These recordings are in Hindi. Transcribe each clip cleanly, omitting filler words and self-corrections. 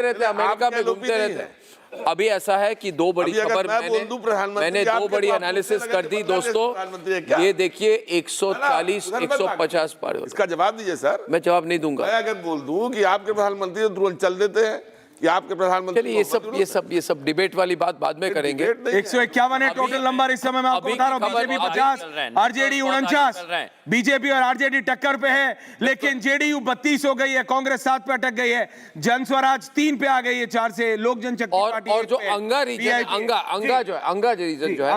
रहते, अमेरिका में घूमते रहते हैं। अभी ऐसा है कि दो बड़ी खबर मैंने दो बड़ी एनालिसिस कर दी दोस्तों। ये देखिए 140 150 पार। इसका जवाब दीजिए सर। मैं जवाब नहीं दूंगा। मैं अगर बोल दूं कि आपके प्रधानमंत्री तो तुरंत चल देते हैं कि आपके प्रधानमंत्री, चलिए ये सब डिबेट वाली बात बाद में करेंगे। 151 है टोटल नंबर इस समय मैं आपको बता रहा हूं। बीजेपी 50, आरजेडी 49, बीजेपी और आरजेडी टक्कर पे है, लेकिन जेडीयू 32 हो गई है, कांग्रेस 7 पे अटक गई है, जनस्वराज 3 पे आ गई है 4 से, लोक जनशक्ति पार्टी और जो अंगा रीजन, अंगा रीजन जो है,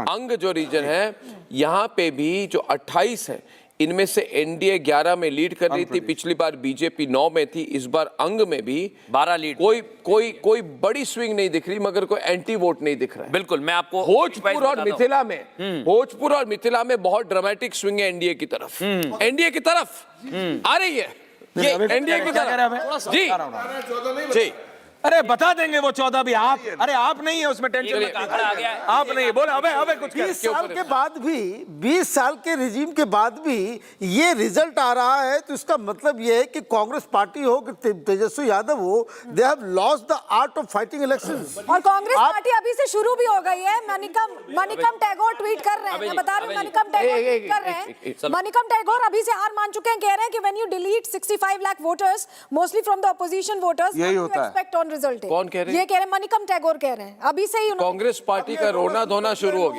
अंग जो रीजन है, यहाँ पे भी जो 28 है, इनमें से एनडीए 11 में लीड कर रही थी, पिछली बार बीजेपी 9 में थी, इस बार अंग में भी 12 लीड। कोई बड़ी स्विंग नहीं दिख रही, मगर कोई एंटी वोट नहीं दिख रहा है। बिल्कुल, मैं आपको भोजपुर और मिथिला में बहुत ड्रामेटिक स्विंग है एनडीए की तरफ। एनडीए की तरफ आ रही है ये, एनडीए की तरफ जी। अरे बता देंगे वो 14 भी। आप अरे आप नहीं है उसमें, टेंशन आप नहीं है। बोले अबे कुछ 20 साल के बाद भी, 20 साल के रिजीम के बाद भी ये रिजल्ट आ रहा है, तो इसका मतलब ये है कि कांग्रेस पार्टी हो कि तेजस्वी यादव हो, they have lost the art of fighting elections. और कांग्रेस पार्टी अभी से शुरू भी हो गई है। मणिकम टैगोर ट्वीट कर रहे हैं, मैं बता रही हूं, मणिकम टैगोर ट्वीट कर रहे हैं। मणिकम टैगोर अभी से हार मान चुके हैं, कह रहे हैं कि when you delete 65 lakh voters mostly from the opposition voters, यही होता है। रिजल्ट कौन कह रहे हैं? ये कह रहे हैं, मणिकम टैगोर कह रहे हैं। अभी से ही कांग्रेस पार्टी का रोना धोना शुरू हो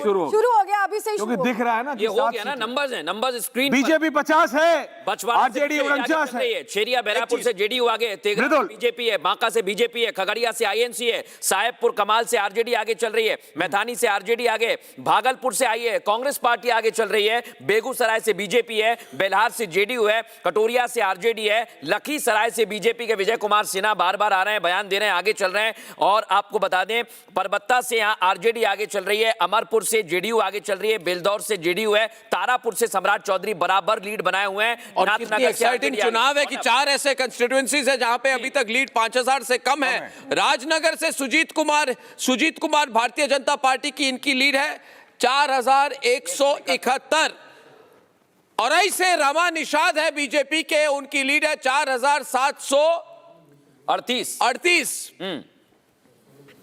गया अभी से ही, क्योंकि दिख रहा है ना, ये हो गया ना, नंबर्स हैं, नंबर्स स्क्रीन। बीजेपी 50 है, आरजेडी 49 है, छेरिया बैरापुर से जेडीयू आगे, तेघड़ा बीजेपी है, बांका से बीजेपी है, खगड़िया से आईएनसी है, साहेबपुर कमाल से आरजेडी आगे चल रही है, मैथानी से आरजेडी आगे, भागलपुर से आई है कांग्रेस पार्टी आगे चल रही है, बेगूसराय से बीजेपी है, बेलहार से जेडीयू है, कटोरिया से आरजेडी है, लखीसराय से बीजेपी के विजय कुमार सिन्हा बार-बार आ रहे हैं, बयान दे रहे हैं, आगे चल रहे हैं। और आपको बता दें, परबत्ता से यहां आरजेडी आगे चल रही है, अमरपुर से जेडीयू आगे चल रही है, बेलदौर से जेडीयू है, तारापुर से सम्राट चौधरी बराबर लीड बनाए हुए हैं। और कितनी एक्साइटिंग चुनाव है कि 4 ऐसे कंस्टिट्यूएंसीज है जहां पे अभी तक लीड 5000 से कम है। राजनगर से सुजीत कुमार भारतीय जनता पार्टी की इनकी लीड है 4171। और ऐसे रमा निषाद है बीजेपी के, उनकी लीड है 4738।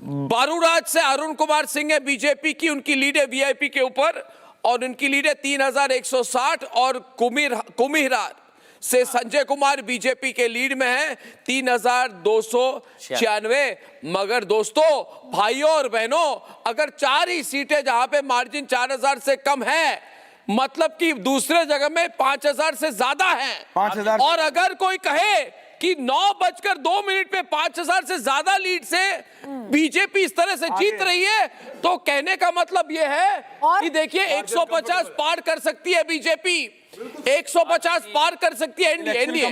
बारूराज से अरुण कुमार सिंह है बीजेपी की, उनकी लीड है वीआईपी के ऊपर, और उनकी लीड है 3160। और कुम्हिरार से संजय कुमार बीजेपी के लीड में है 3296। मगर दोस्तों, भाइयों और बहनों, अगर 4 ही सीटें जहां पे मार्जिन 4000 से कम है, मतलब कि दूसरे जगह में 5000 से ज्यादा है। 5000। और अगर कोई कहे कि 9:02 पे 5000 से ज्यादा लीड से बीजेपी इस तरह से जीत रही है, तो कहने का मतलब यह है कि देखिए 150 पार कर सकती है बीजेपी, 150 पार कर सकती है एनडीए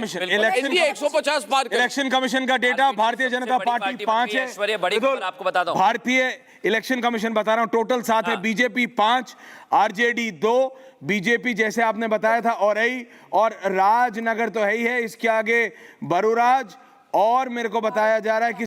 150 पार कर। इलेक्शन कमीशन का डेटा, भारतीय जनता पार्टी 5 है। आपको बता दूं, भारतीय इलेक्शन कमीशन बता रहा हूं, टोटल 7 है, बीजेपी 5, आरजेडी 2, बीजेपी जैसे आपने बताया था औरई और राजनगर तो है ही है, इसके आगे बरूराज, और मेरे को बताया जा रहा है कि